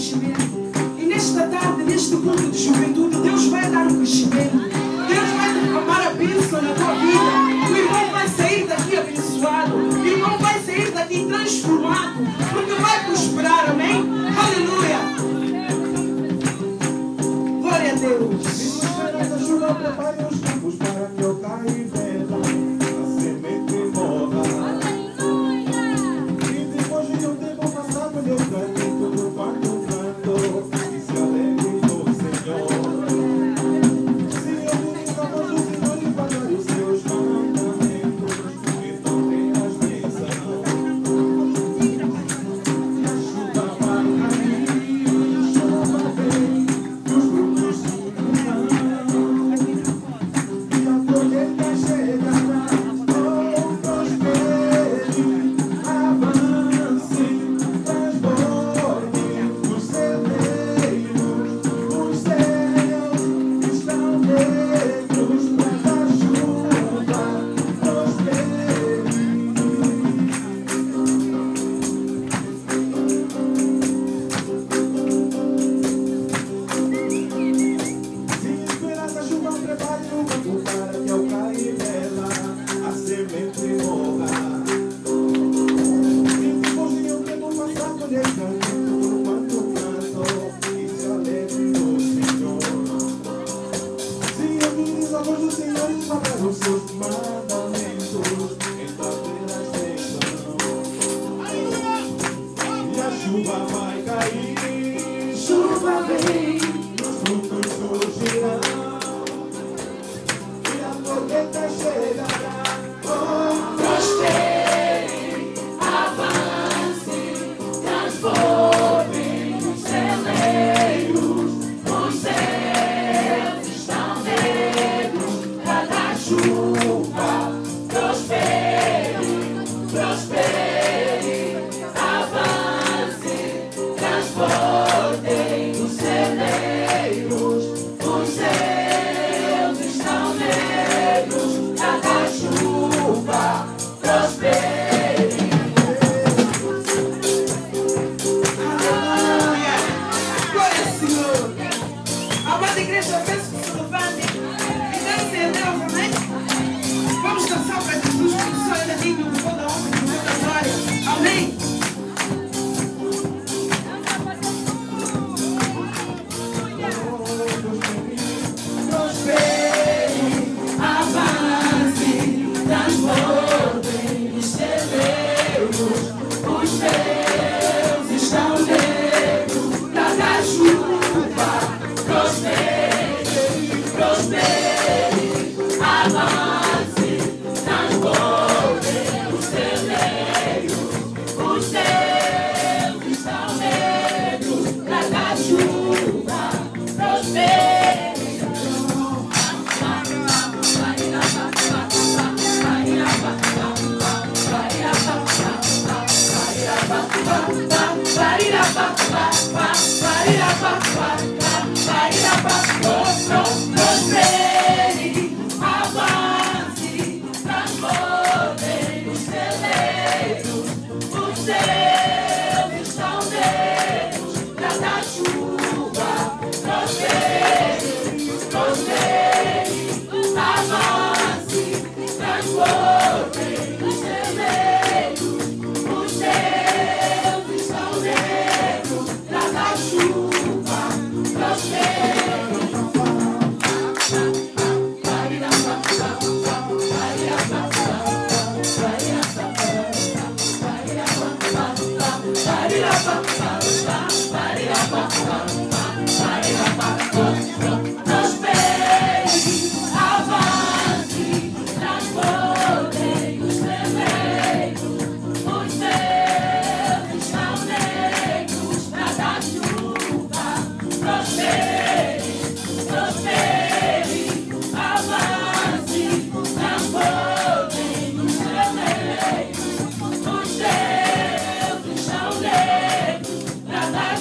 crescimento. E nesta tarde, neste culto de juventude, Deus vai dar um crescimento. Deus vai derramar a bênção na tua vida. O irmão vai sair daqui abençoado. O irmão vai sair daqui transformado. Porque vai prosperar, amém? Aleluia! Glória a Deus! A chuva prepare os campos para que eu caia e venda, a semente morra. E depois de um tempo passado, meu canto do quarto canto e se alegre no Senhor. Se eu vir a voz do Senhor e guardar os seus mandamentos, então terás bênção. E a chuva vai cair, a chuva vem, e os frutos surgirão. E a colheita chegará, oh, prospere, avance, transborde os celeiros, os céus estão negros para a chuva, prospere. Se esperar a chuva, prepare o campo para que ao cair nela a semente morra. E depois de um tempo passar, colher canto por quanto canto e se alegre no Senhor. Se ouvires a voz do Senhor e guardar os seus mandamentos, então terás bênção. E a chuva vai cair, chuva vem, os frutos surgirão. E a colheita chegará, oh, prospere, avance, transbordem os celeiros, os céus estão negros para dar chuva, prospere, prospere, avance, transbordem os celeiros, os céus estão negros para dar chuva, prospere. Aleluia! Glória ao Senhor! Amada igreja, peço que se levantem e dancem a Deus, amém? Vamos dançar para Jesus, porque só Ele é digno de toda a honra e de toda a glória. Amém? Prospere, avance, transbordem os celeiros, os céus estão negros para dar chuva, prospere, prospere, avance, transbordem os celeiros, os céus estão negros para dar chuva, prospere. Prospere, avance, transbordem os celeiros, os céus estão negros para dar chuva. Prospere, prospere, avance, transbordem os celeiros, os céus estão negros para dar chuva. Prospere. Nada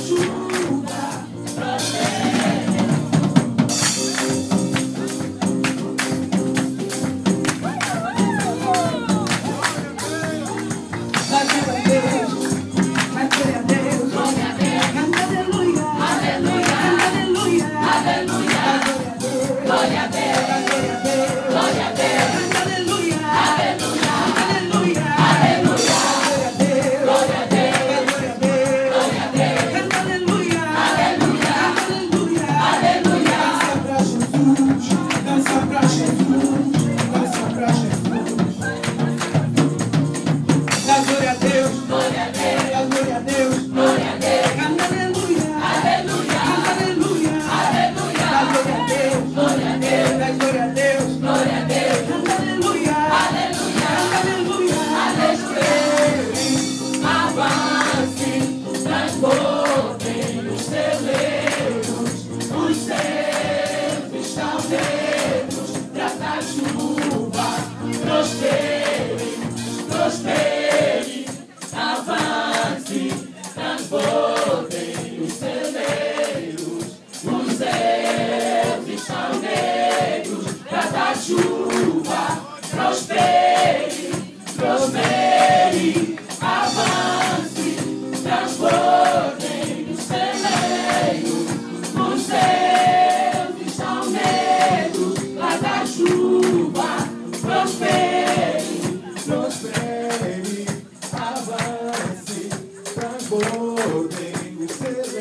transbordem os celeiros, os céus estão negros, pra dar chuva, prospere, prospere, avance, transbordem os celeiros, os céus estão negros, pra dar chuva, prospere, prospere, avance, transbordem os celeiros.